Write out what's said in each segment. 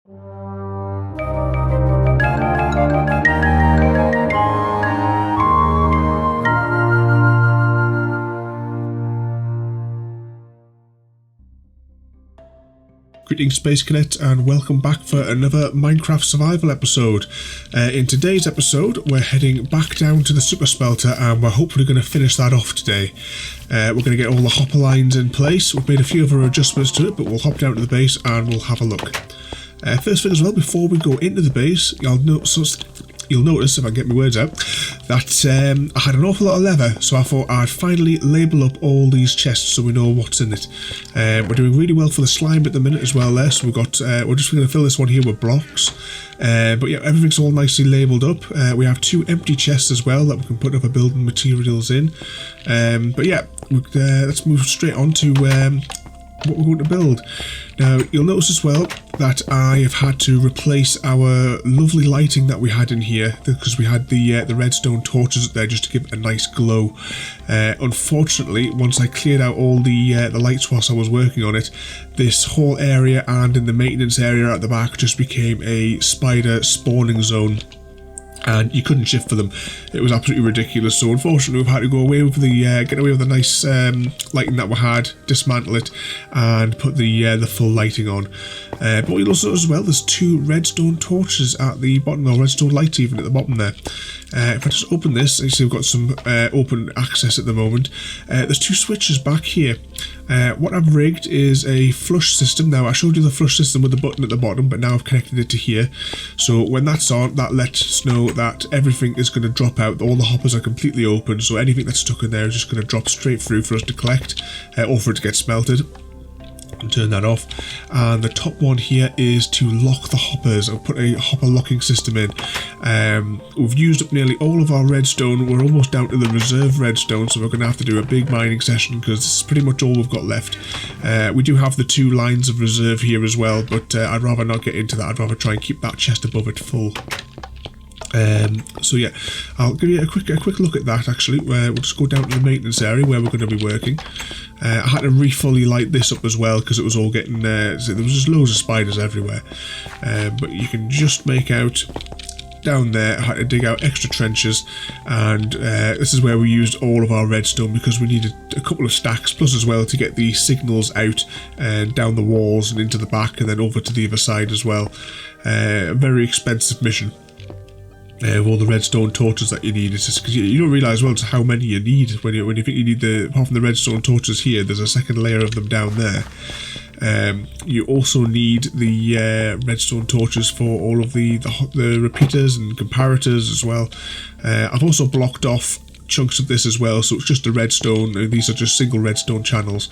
Greetings Space Cadets and welcome back for another Minecraft survival episode. In today's episode we're heading back down to the Super Smelter and we're hopefully going to finish that off today. We're going to get all the hopper lines in place. We've made a few other adjustments to it, but we'll hop down to the base and we'll have a look. First thing as well, before we go into the base, you'll notice, if I can get my words out, that I had an awful lot of leather, so I thought I'd finally label up all these chests so we know what's in it. We're doing really well for the slime at the minute as well there, so we're just going to fill this one here with blocks. But yeah, everything's all nicely labelled up. We have 2 empty chests as well that we can put other building materials in. But yeah, let's move straight on to what we're going to build. Now you'll notice as well that I have had to replace our lovely lighting that we had in here because we had the redstone torches up there just to give it a nice glow. Unfortunately, once I cleared out all the lights whilst I was working on it, this whole area and in the maintenance area at the back just became a spider spawning zone. And you couldn't shift for them. It was absolutely ridiculous. So unfortunately, we've had to go away with the get away with the nice lighting that we had, dismantle it, and put the full lighting on. But you'll also notice as well, there's 2 redstone torches at the bottom, or redstone lights even at the bottom there. If I just open this, you see we've got some open access at the moment. There's 2 switches back here. What I've rigged is a flush system. Now I showed you the flush system with the button at the bottom, but now I've connected it to here. So when that's on, that lets us know that everything is going to drop out. All the hoppers are completely open, so anything that's stuck in there is just going to drop straight through for us to collect, or for it to get smelted. And turn that off. And the top one here is to lock the hoppers. I've put a hopper locking system in. We've used up nearly all of our redstone. We're almost down to the reserve redstone, so we're going to have to do a big mining session because this is pretty much all we've got left. We do have the 2 lines of reserve here as well, but I'd rather not get into that. I'd rather try and keep that chest above it full. So yeah, I'll give you a quick look at that actually. We'll just go down to the maintenance area where we're going to be working. I had to fully light this up as well because it was all getting, there was just loads of spiders everywhere. But you can just make out down there, I had to dig out extra trenches, and this is where we used all of our redstone because we needed a couple of stacks plus as well to get the signals out and down the walls and into the back and then over to the other side as well. A very expensive mission. Of all the redstone torches that you need, it's just because you don't realise well just how many you need when you think you need apart from the redstone torches here, there's a second layer of them down there. You also need the redstone torches for all of the repeaters and comparators as well. I've also blocked off chunks of this as well, so it's just a redstone. These are just single redstone channels,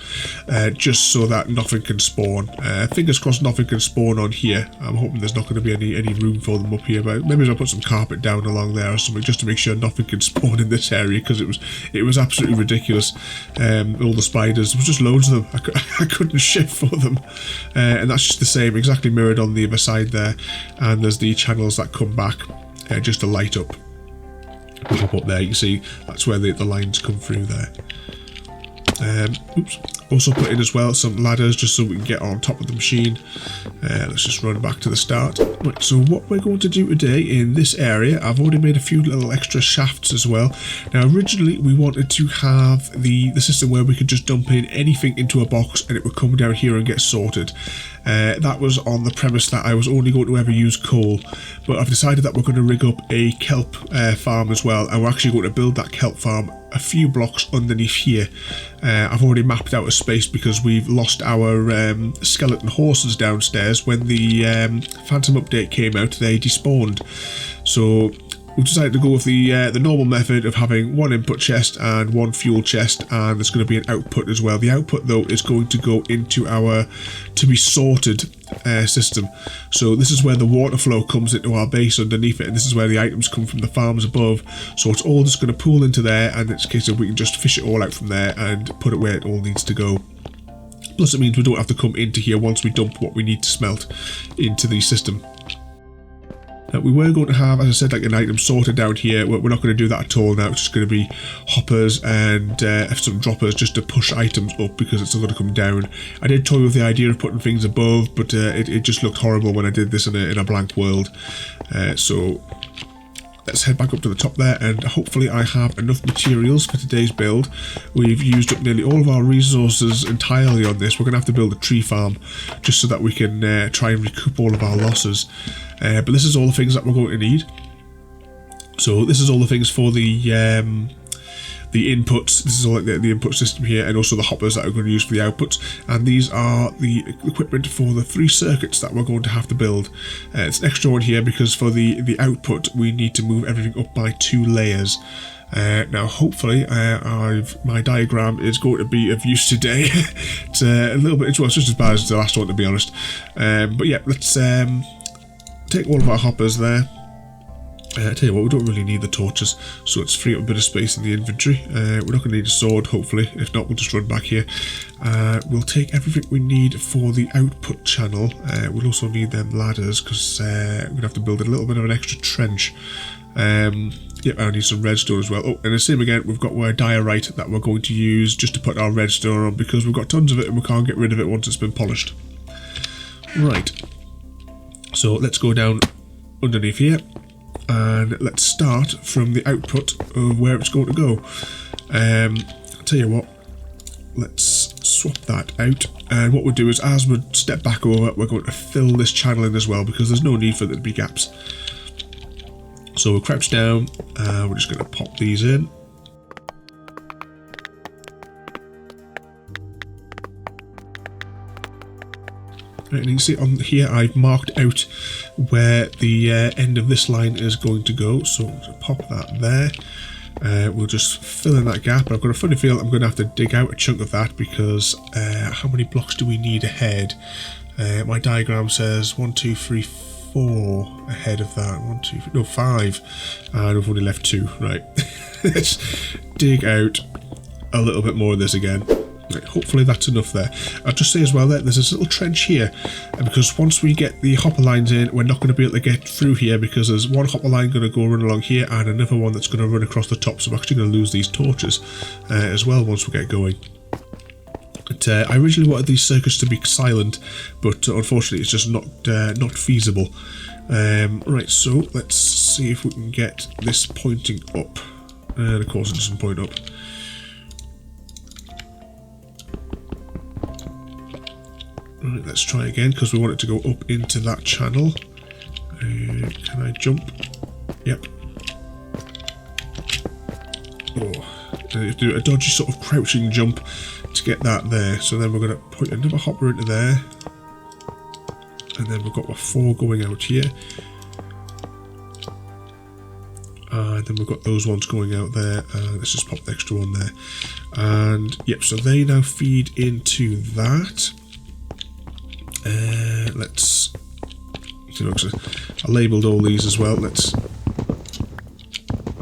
just so that nothing can spawn. Fingers crossed nothing can spawn on here. I'm hoping there's not going to be any room for them up here, but maybe I'll put some carpet down along there or something just to make sure nothing can spawn in this area because it was absolutely ridiculous. All the spiders, there was just loads of them. I couldn't shift for them, and that's just the same, exactly mirrored on the other side there. And there's the channels that come back just to light up. Pop up there, you can see that's where the lines come through there. Oops. Also put in as well some ladders just so we can get on top of the machine. Let's just run back to the start. Right, so what we're going to do today in this area, I've already made a few little extra shafts as well. Now originally we wanted to have the system where we could just dump in anything into a box and it would come down here and get sorted. That was on the premise that I was only going to ever use coal, but I've decided that we're going to rig up a kelp farm as well, and we're actually going to build that kelp farm a few blocks underneath here. I've already mapped out a space because we've lost our skeleton horses downstairs. When the Phantom update came out, they despawned. So we've decided to go with the normal method of having 1 input chest and 1 fuel chest, and there's going to be an output as well. The output though is going to go into our to be sorted system. So this is where the water flow comes into our base underneath it, and this is where the items come from the farms above. So it's all just going to pool into there, and it's a case of we can just fish it all out from there and put it where it all needs to go. Plus it means we don't have to come into here once we dump what we need to smelt into the system. We were going to have, as I said, like an item sorted down here. We're not going to do that at all now. It's just going to be hoppers and some droppers just to push items up because it's not going to come down. I did toy with the idea of putting things above, but it just looked horrible when I did this in a blank world. So let's head back up to the top there, and hopefully I have enough materials for today's build. We've used up nearly all of our resources entirely on this. We're going to have to build a tree farm just so that we can try and recoup all of our losses. But this is all the things that we're going to need. So this is all the things for the inputs. This is all like the input system here, and also the hoppers that are going to use for the outputs. And these are the equipment for the 3 circuits that we're going to have to build. It's an extra one here because for the output we need to move everything up by 2 layers. Now hopefully my diagram is going to be of use today. It's a little bit, well, it's just as bad as the last one, to be honest. But yeah, let's take all of our hoppers there. I tell you what, we don't really need the torches, so let's free up a bit of space in the inventory. We're not going to need a sword, hopefully. If not, we'll just run back here. We'll take everything we need for the output channel. We'll also need them ladders, because we're going to have to build a little bit of an extra trench. Yep, I need some redstone as well. Oh, and the same again, we've got diorite that we're going to use just to put our redstone on, because we've got tons of it and we can't get rid of it once it's been polished. Right. So let's go down underneath here. And let's start from the output of where it's going to go. I'll tell you what, let's swap that out, and what we'll do is, as we step back over, we're going to fill this channel in as well, because there's no need for there to be gaps. So we'll crouch down and we're just going to pop these in. And you can see on here I've marked out where the end of this line is going to go, so we'll pop that there. We'll just fill in that gap. I've got a funny feel I'm going to have to dig out a chunk of that, because how many blocks do we need ahead? My diagram says 1, 2, 3, 4 ahead of that. 1, 2, 3, no, 5, and we've only left 2. Right, let's dig out a little bit more of this again. Right, hopefully that's enough there. I'll just say as well that there's this little trench here, because once we get the hopper lines in, we're not going to be able to get through here, because there's one hopper line going to go run along here and another one that's going to run across the top, so we're actually going to lose these torches as well once we get going. But, I originally wanted these circuits to be silent, but unfortunately it's just not feasible. Right, so let's see if we can get this pointing up, and of course it doesn't point up. Right, let's try again, because we want it to go up into that channel. Can I jump? Yep. Oh, do a dodgy sort of crouching jump to get that there. So then we're going to put another hopper into there, and then we've got a 4 going out here, and then we've got those ones going out there. Let's just pop the extra one there, and yep. So they now feed into that. Let's, you know, I labelled all these as well. Let's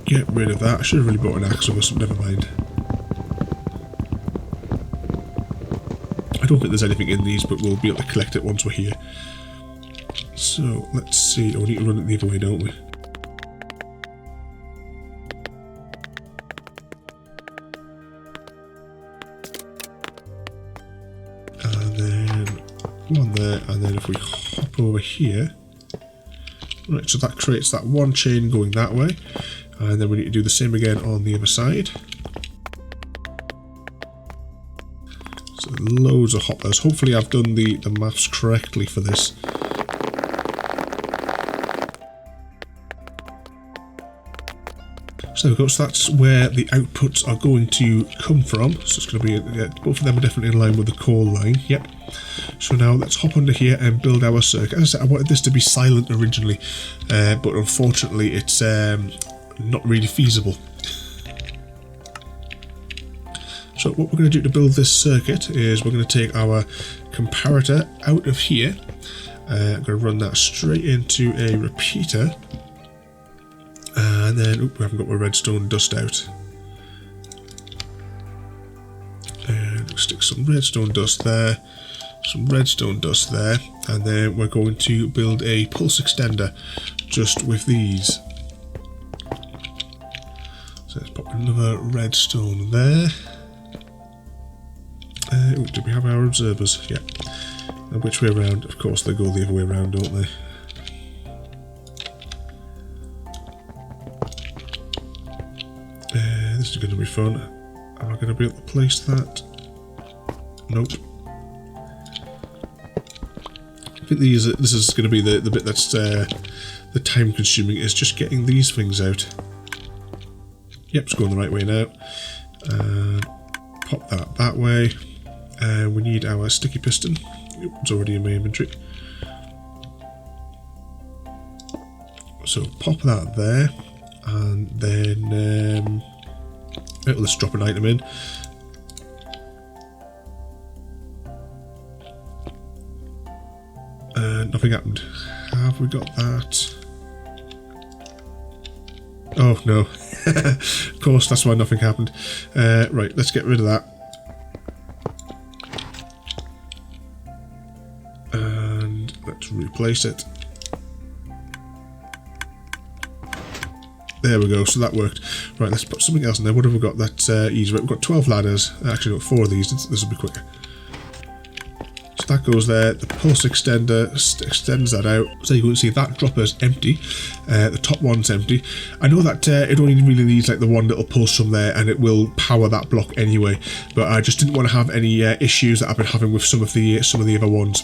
get rid of that. I should have really bought an axe or something, never mind. I don't think there's anything in these, but we'll be able to collect it once we're here. So let's see. Oh, we need to run it the other way, don't we? One there, and then if we hop over here, right, so that creates that one chain going that way, and then we need to do the same again on the other side. So loads of hoppers. Hopefully I've done the maths correctly for this. So that's where the outputs are going to come from. So it's going to be, both of them are definitely in line with the core line. Yep. So now let's hop under here and build our circuit. As I said, I wanted this to be silent originally, but unfortunately it's not really feasible. So what we're going to do to build this circuit is we're going to take our comparator out of here. I'm going to run that straight into a repeater. And then, we haven't got my redstone dust out. And we'll stick some redstone dust there. some redstone dust there, and then we're going to build a pulse extender just with these. So let's pop another redstone there. Oh, did we have our observers? Yeah. And which way around? Of course they go the other way around, don't they? This is going to be fun. Am I going to be able to place that? Nope. I think this is going to be the bit that's the time consuming, is just getting these things out. Yep, it's going the right way now. Pop that way. We need our sticky piston. It's already in my inventory. So pop that there, and then let's drop an item in. Nothing happened. Have we got that? Oh no. Of course, that's why nothing happened. Right, let's get rid of that. And let's replace it. There we go, so that worked. Right, let's put something else in there. What have we got? That's easy. Right, we've got 12 ladders. Actually, got 4 of these. This will be quicker. So that goes there. The pulse extender extends that out. So you can see that dropper is empty. The top one's empty. I know that it only really needs like the one little pulse from there, and it will power that block anyway. But I just didn't want to have any issues that I've been having with some of the other ones.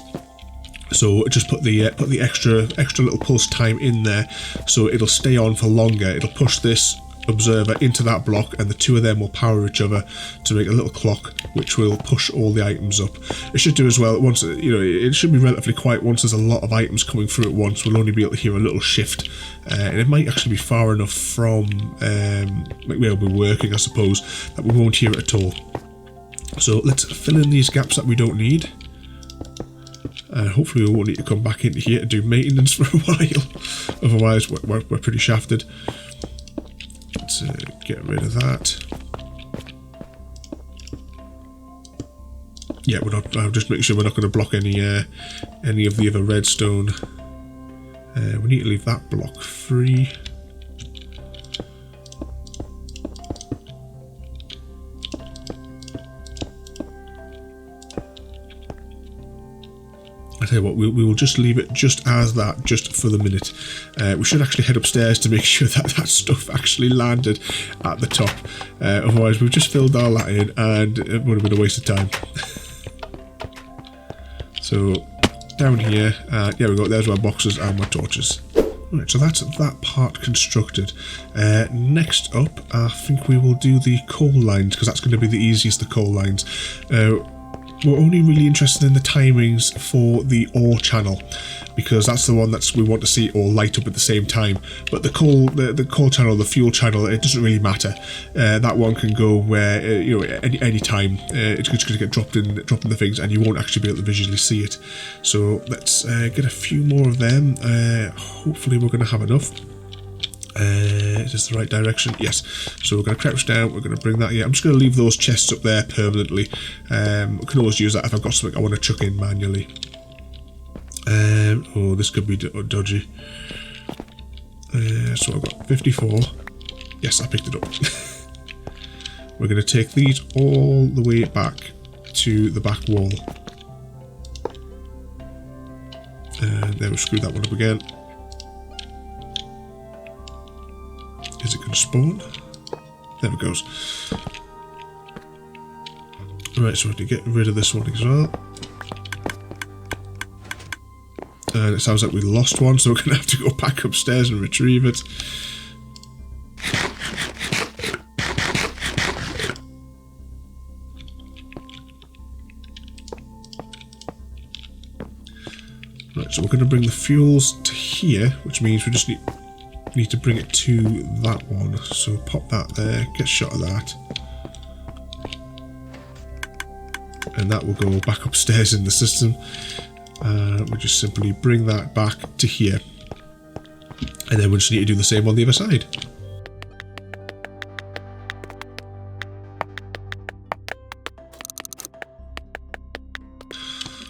So just put the extra little pulse time in there, so it'll stay on for longer. It'll push this observer into that block, and the two of them will power each other to make a little clock, which will push all the items up. It should do as well. Once it should be relatively quiet. Once there's a lot of items coming through at once, we'll only be able to hear a little shift, and it might actually be far enough from where we'll be working, I suppose, that we won't hear it at all. So let's fill in these gaps that we don't need. Hopefully we won't need to come back into here to do maintenance for a while. Otherwise we're pretty shafted. Let's get rid of that. Yeah, I'll just make sure we're not going to block any of the other redstone. We need to leave that block free. I tell you what, we will just leave it just as that, just for the minute. We should actually head upstairs to make sure that that stuff actually landed at the top. Otherwise, we've just filled all that in, and it would have been a waste of time. So, down here, there we go, there's my boxes and my torches. Right, so that's that part constructed. Next up, I think we will do the coal lines, because that's going to be the easiest, the coal lines. We're only really interested in the timings for the ore channel, because that's the one we want to see all light up at the same time. But the coal channel, the fuel channel, it doesn't really matter. That one can go where any time. It's just going to get dropped in the things, and you won't actually be able to visually see it. So let's get a few more of them. Hopefully we're going to have enough. Is this the right direction? Yes. So we're going to crouch down, we're going to bring that here. I'm just going to leave those chests up there permanently. We can always use that if I've got something I want to chuck in manually. Oh, this could be dodgy. So I've got 54. Yes, I picked it up. We're going to take these all the way back to the back wall. And then we'll screw that one up again. Is it going to spawn? There it goes. Right, so we have to get rid of this one as well. And it sounds like we lost one, so we're going to have to go back upstairs and retrieve it. Right, so we're going to bring the fuels to here, which means we just need to bring it to that one. So pop that there, get a shot of that. And that will go back upstairs in the system. We just simply bring that back to here. And then we just need to do the same on the other side.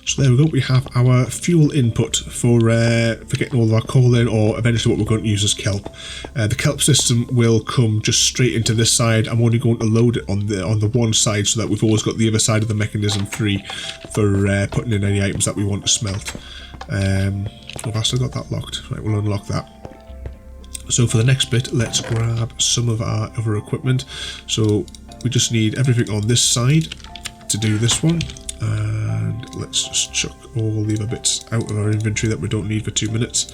So So there we go, we have our fuel input for getting all of our coal in, or eventually what we're going to use as kelp. The kelp system will come just straight into this side. I'm only going to load it on the one side so that we've always got the other side of the mechanism free for putting in any items that we want to smelt. Have I still got that locked? Right, we'll unlock that. So for the next bit, let's grab some of our other equipment. So we just need everything on this side to do this one. And let's just chuck all the other bits out of our inventory that we don't need for 2 minutes.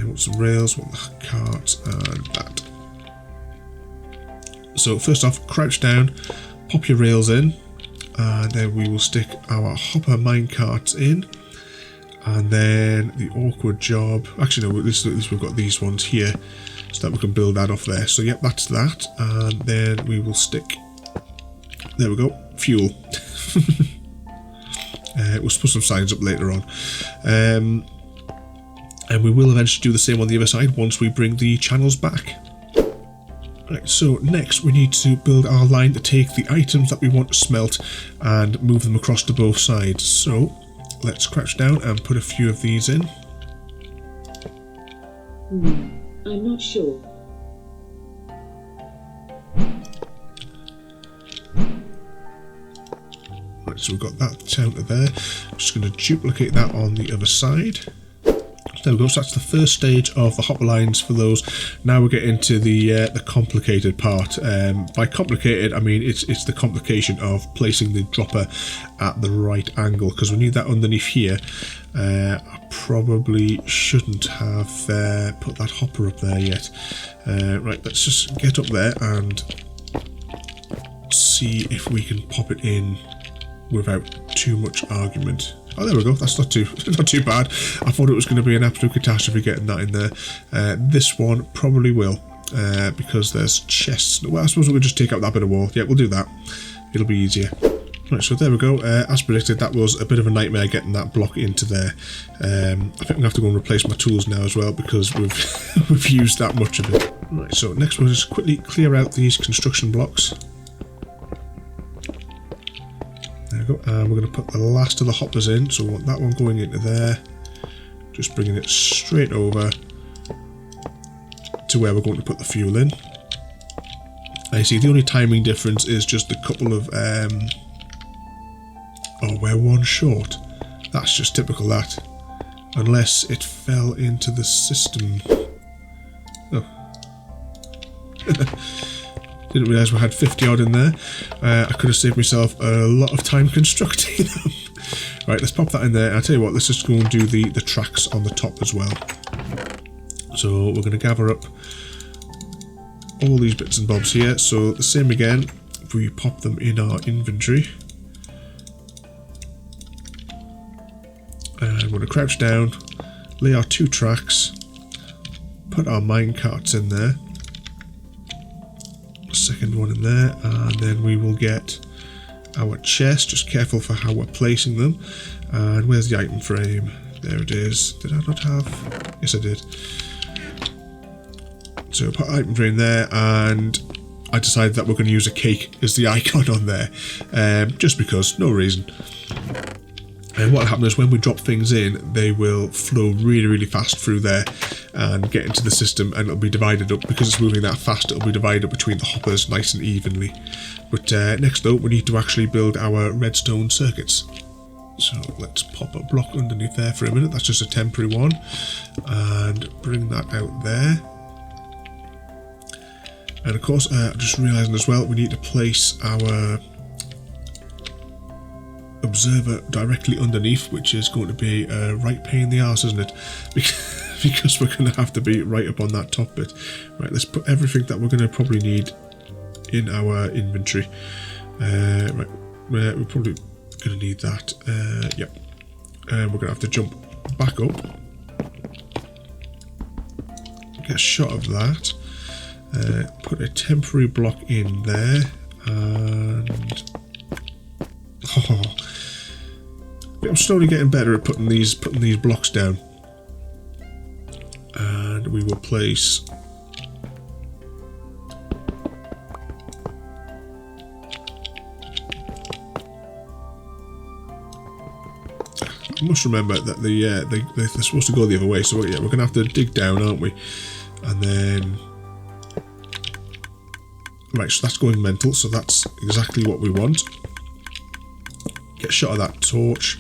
Want some rails, want the cart, and that. So first off, crouch down, pop your rails in, and then we will stick our hopper minecarts in. And then the awkward job, actually no, at least we've got these ones here, so that we can build that off there. So yep, that's that, and then we will stick, there we go, fuel. We'll put some signs up later on. And we will eventually do the same on the other side once we bring the channels back. Right, so next we need to build our line to take the items that we want to smelt and move them across to both sides. So let's crouch down and put a few of these in. I'm not sure. Right, so we've got that down to there. I'm just going to duplicate that on the other side. There we go, so that's the first stage of the hopper lines for those. Now we're getting into the complicated part. By complicated, I mean it's the complication of placing the dropper at the right angle, because we need that underneath here. I probably shouldn't have put that hopper up there yet. Right, let's just get up there and see if we can pop it in without too much argument. Oh, there we go. That's not too bad. I thought it was going to be an absolute catastrophe getting that in there. This one probably will, because there's chests. Well, I suppose we'll just take out that bit of wall. Yeah, we'll do that. It'll be easier. Right, so there we go. As predicted, that was a bit of a nightmare getting that block into there. I think I'm going to have to go and replace my tools now as well, because we've we've used that much of it. Right, so next we'll just quickly clear out these construction blocks. There we go, and we're going to put the last of the hoppers in, so we want that one going into there, just bringing it straight over to where we're going to put the fuel in. I see the only timing difference is just a couple of, oh, we're one short. That's just typical, that. Unless it fell into the system. Oh. Didn't realise we had 50 odd in there. I could have saved myself a lot of time constructing them. Right, let's pop that in there. I'll tell you what, let's just go and do the tracks on the top as well. So we're going to gather up all these bits and bobs here. So the same again, if we pop them in our inventory. And we're going to crouch down, lay our 2 tracks, put our mine carts in there. Second one in there, and then we will get our chest. Just careful for how we're placing them. And where's the item frame? There it is. Did I not have? Yes, I did. So put item frame there, and I decided that we're going to use a cake as the icon on there, just because, no reason. And what will happen is when we drop things in, they will flow really, really fast through there and get into the system, and it'll be divided up. Because it's moving that fast, it'll be divided up between the hoppers nice and evenly. But next though, we need to actually build our redstone circuits. So let's pop a block underneath there for a minute. That's just a temporary one. And bring that out there. And of course, just realising as well, we need to place our observer directly underneath, which is going to be a right pain in the arse, isn't it? Because we're going to have to be right up on that top bit. Right, let's put everything that we're going to probably need in our inventory. Right, we're probably going to need that. Yep. And we're going to have to jump back up. Get a shot of that. Put a temporary block in there. And... oh, I'm slowly getting better at putting these blocks down. And we will place I must remember that they're supposed to go the other way, so yeah, we're going to have to dig down, aren't we? And then... Right, so that's going mental, so that's exactly what we want. Get a shot of that torch.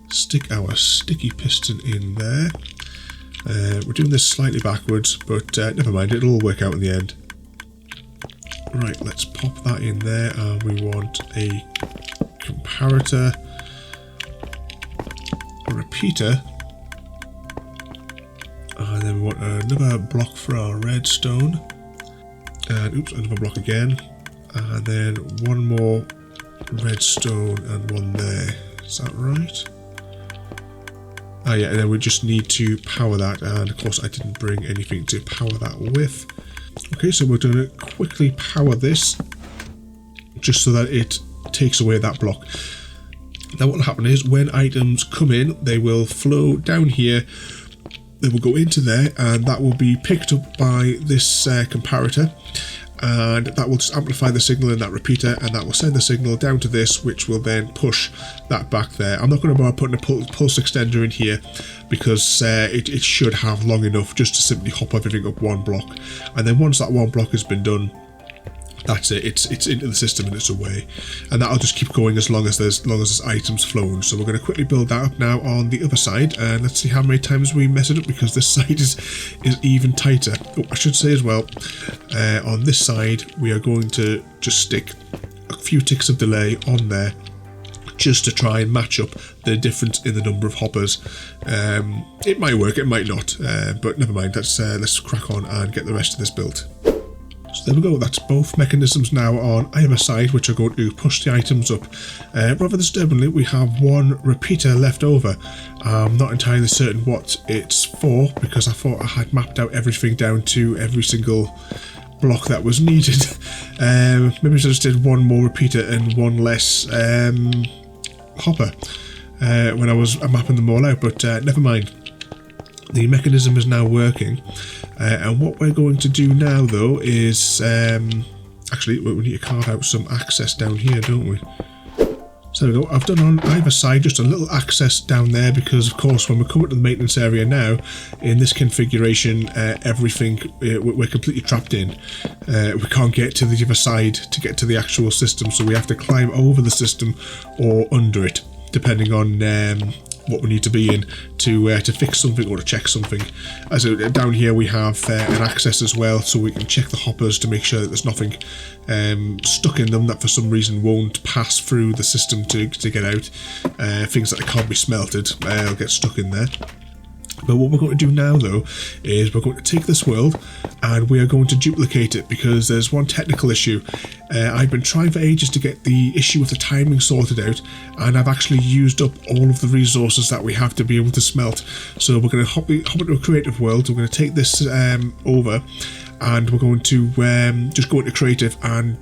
Stick our sticky piston in there. We're doing this slightly backwards, but never mind, it'll all work out in the end. Right, let's pop that in there, and we want a comparator, a repeater, and then we want another block for our redstone, and oops, another block again, and then one more redstone and one there. Is that right? Ah yeah, and then we just need to power that, and of course I didn't bring anything to power that with. Okay, so we're going to quickly power this, just so that it takes away that block. Now what will happen is, when items come in, they will flow down here, they will go into there, and that will be picked up by this comparator, and that will just amplify the signal in that repeater, and that will send the signal down to this, which will then push that back there. I'm not going to bother putting a pulse extender in here, because it should have long enough just to simply hop everything up one block, and then once that one block has been done, that's it. It's into the system and it's away, and that'll just keep going as long as there's items flowing. So we're going to quickly build that up now on the other side, and let's see how many times we mess it up, because this side is even tighter. Oh, I should say as well, on this side we are going to just stick a few ticks of delay on there, just to try and match up the difference in the number of hoppers. It might work, it might not, but never mind. Let's crack on and get the rest of this built. So there we go, that's both mechanisms now on either side, which are going to push the items up. Rather disturbingly, we have one repeater left over. I'm not entirely certain what it's for, because I thought I had mapped out everything down to every single block that was needed. Maybe I just did one more repeater and one less hopper when I was mapping them all out, but never mind. The mechanism is now working, and what we're going to do now though is actually we need to carve out some access down here, don't we? So there we go. I've done on either side just a little access down there, because of course when we come up to the maintenance area now in this configuration, everything we're completely trapped in. We can't get to the other side to get to the actual system, so we have to climb over the system or under it, depending on what we need to be in to fix something or to check something. As down here we have an access as well, so we can check the hoppers to make sure that there's nothing stuck in them that for some reason won't pass through the system to get out. Things that can't be smelted will get stuck in there. But what we're going to do now though is we're going to take this world and we are going to duplicate it, because there's one technical issue. I've been trying for ages to get the issue with the timing sorted out, and I've actually used up all of the resources that we have to be able to smelt. So we're going to hop into a creative world. We're going to take this over, and we're going to just go into creative, and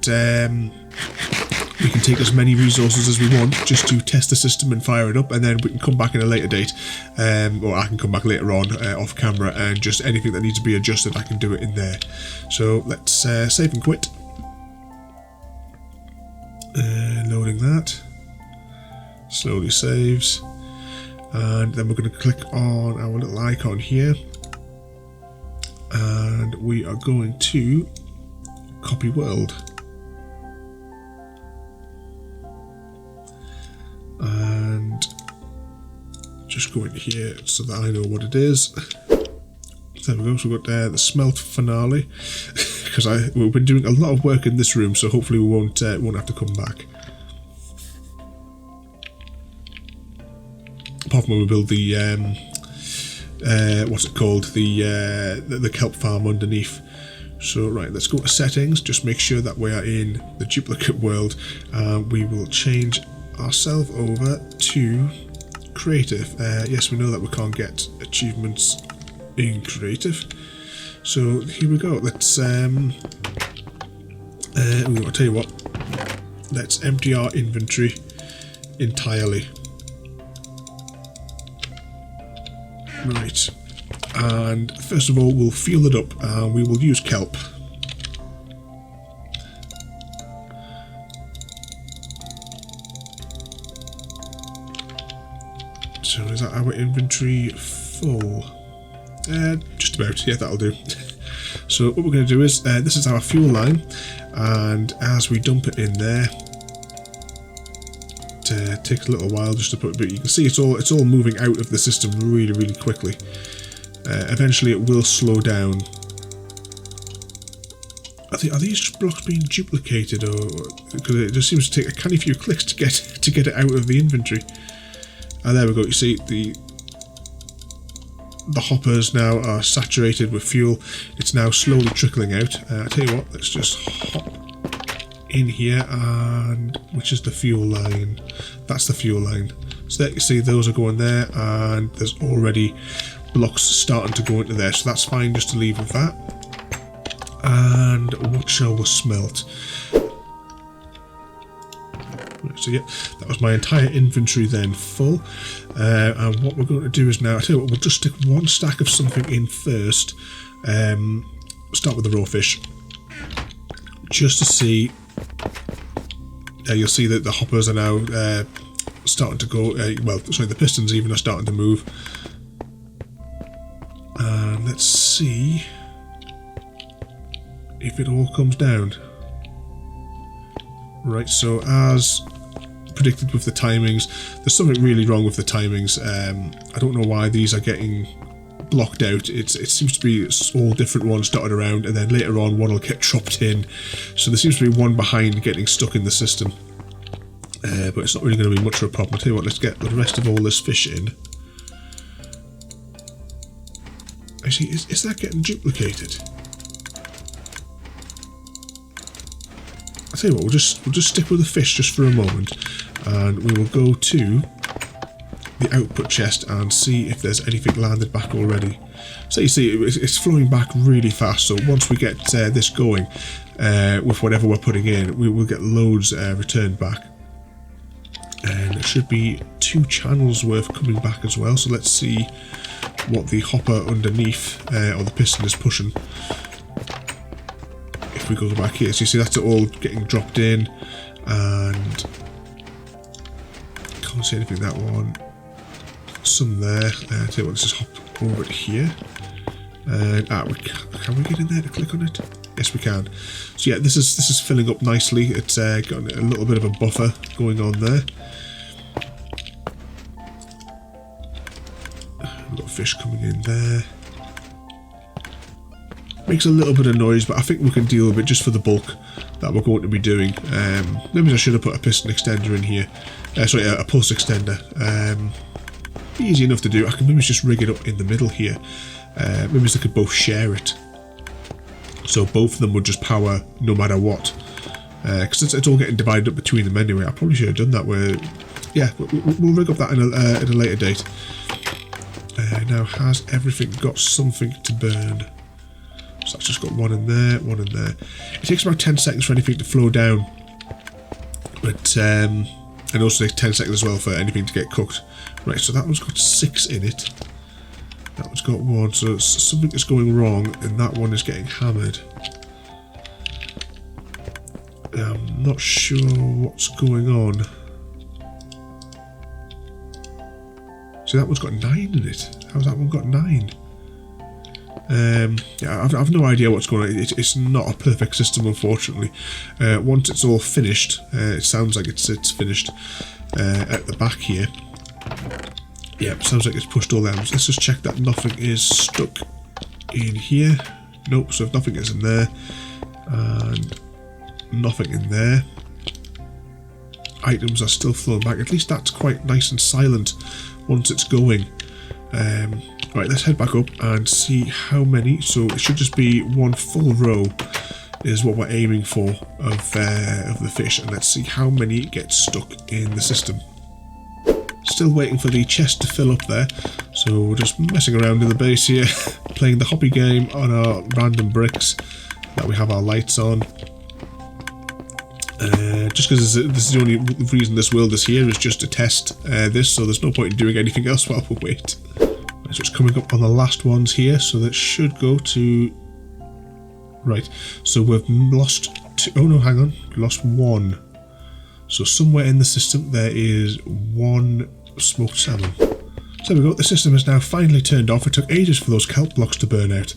we can take as many resources as we want just to test the system and fire it up, and then we can come back in a later date, or I can come back later on off camera, and just anything that needs to be adjusted I can do it in there. So let's save and quit. Loading that. Slowly saves, and then we're going to click on our little icon here, and we are going to copy world. And just go into here so that I know what it is. There we go, so we've got the smelt finale, because we've been doing a lot of work in this room, so hopefully we won't have to come back. Apart from when we build the what's it called, the Kelp Farm underneath. So right, let's go to settings, just make sure that we are in the duplicate world, and we will change ourselves over to creative. Yes, we know that we can't get achievements in creative, so here we go. Let's I'll tell you what, let's empty our inventory entirely. Right, and first of all we'll fuel it up, and we will use kelp. inventory full. Just about, yeah, that'll do. So what we're going to do is, this is our fuel line, and as we dump it in there, it takes a little while just to put, but you can see it's all moving out of the system really, really quickly. Eventually it will slow down. Are these just blocks being duplicated, or because it just seems to take a canny few clicks to get it out of the inventory? And there we go. You see the hoppers now are saturated with fuel. It's now slowly trickling out. I tell you what, let's just hop in here, and which is the fuel line? That's the fuel line. So there you see those are going there, and there's already blocks starting to go into there. So that's fine just to leave with that. And what shall we smelt? So yeah, that was my entire inventory then full. And what we're going to do is now, I tell you what, we'll just stick one stack of something in first. Start with the raw fish, just to see. You'll see that the hoppers are now starting to go. Well, sorry, the pistons even are starting to move. And let's see if it all comes down. Right, so as predicted with the timings, there's something really wrong with the timings. I don't know why these are getting blocked out. It seems to be all different ones dotted around, and then later on one will get dropped in. So there seems to be one behind getting stuck in the system. But it's not really going to be much of a problem. I'll tell you what, let's get the rest of all this fish in. Actually, is that getting duplicated? I'll tell you what, we'll just stick with the fish just for a moment, and we will go to the output chest and see if there's anything landed back already. So you see, it's flowing back really fast, so once we get this going, with whatever we're putting in, we will get loads returned back. And there should be 2 channels worth coming back as well, so let's see what the hopper underneath, or the piston is pushing. If we go back here, so you see that's all getting dropped in, and can't see anything that one. Some there. Tell you what, let's just hop over to here. And can we get in there to click on it? Yes, we can. So yeah, this is filling up nicely. It's got a little bit of a buffer going on there. We've got fish coming in there. Makes a little bit of noise, but I think we can deal with it just for the bulk that we're going to be doing. Maybe I should have put a piston extender in here. Sorry, a pulse extender. Easy enough to do. I can maybe just rig it up in the middle here. Maybe they could both share it, so both of them would just power no matter what. Because it's all getting divided up between them anyway. I probably should have done that. Where, yeah, we'll rig up that in a later date. Now, has everything got something to burn? So that's just got one in there, one in there. It takes about 10 seconds for anything to flow down, but and also takes 10 seconds as well for anything to get cooked. Right, so that one's got 6 in it. That one's got 1, so something is going wrong, and that one is getting hammered. I'm not sure what's going on. So that one's got 9 in it. How's that one got 9? Yeah, I've no idea what's going on. It's not a perfect system, unfortunately. Once it's all finished, it sounds like it's finished at the back here. Yeah, it sounds like it's pushed all down. Let's just check that nothing is stuck in here. Nope, so if nothing is in there, and nothing in there. Items are still flowing back. At least that's quite nice and silent once it's going. Right, let's head back up and see how many. So it should just be 1 full row is what we're aiming for of the fish, and let's see how many get stuck in the system. Still waiting for the chest to fill up there, so we're just messing around in the base here, playing the hobby game on our random bricks that we have our lights on. Just because this is the only reason this world is here, is just to test this, so there's no point in doing anything else while we wait. So it's coming up on the last ones here, so that should go to... Right, so we've lost 2... Oh no, hang on, lost 1. So somewhere in the system there is 1 smoked salmon. So there we go, the system is now finally turned off. It took ages for those kelp blocks to burn out.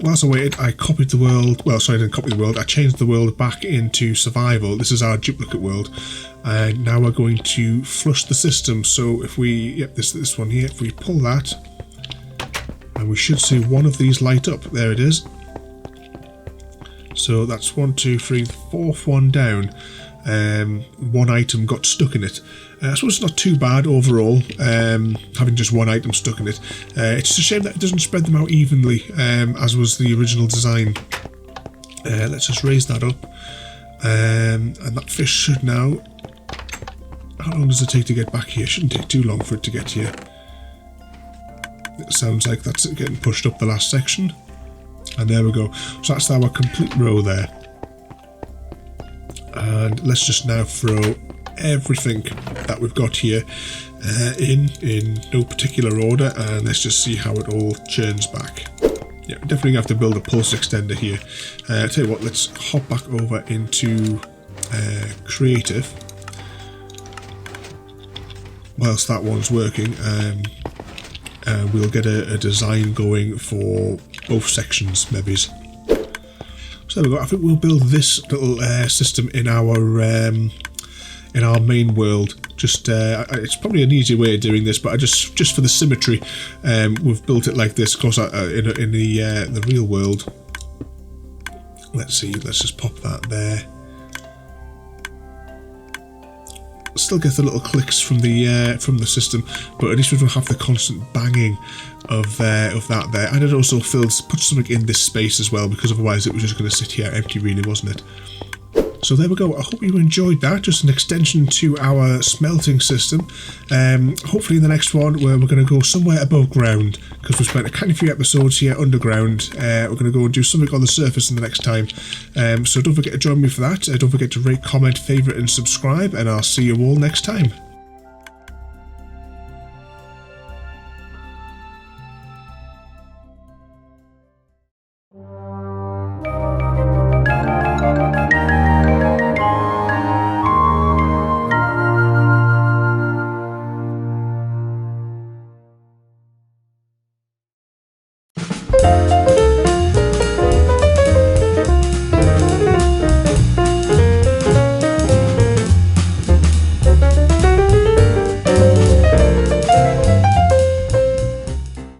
Whilst I waited, I copied the world, well sorry, I didn't copy the world, I changed the world back into survival. This is our duplicate world. And now we're going to flush the system. So if we, yep, this one here, if we pull that, and we should see one of these light up. There it is. So that's 1, 2, 3, the fourth one down. One item got stuck in it. I suppose it's not too bad overall, having just one item stuck in it. It's just a shame that it doesn't spread them out evenly, as was the original design. Let's just raise that up. And that fish should now... How long does it take to get back here? Shouldn't take too long for it to get here. It sounds like that's getting pushed up the last section. And there we go. So that's our complete row there. And let's just now throw everything that we've got here in no particular order, and let's just see how it all churns back. Yeah, definitely have to build a pulse extender here. I'll tell you what, let's hop back over into creative whilst that one's working, and we'll get a design going for both sections maybe. So there we go. I think we'll build this little system in our main world. Just it's probably an easier way of doing this, but I just for the symmetry, we've built it like this. Of course, in the real world, let's see. Let's just pop that there. Still get the little clicks from the system, but at least we don't have the constant banging of that there. And it also put something in this space as well, because otherwise it was just going to sit here empty, really, wasn't it? So there we go. I hope you enjoyed that. Just an extension to our smelting system. Hopefully in the next one we're going to go somewhere above ground, because we've spent a kind of few episodes here underground. We're going to go and do something on the surface in the next time. So don't forget to join me for that. Don't forget to rate, comment, favourite and subscribe, and I'll see you all next time.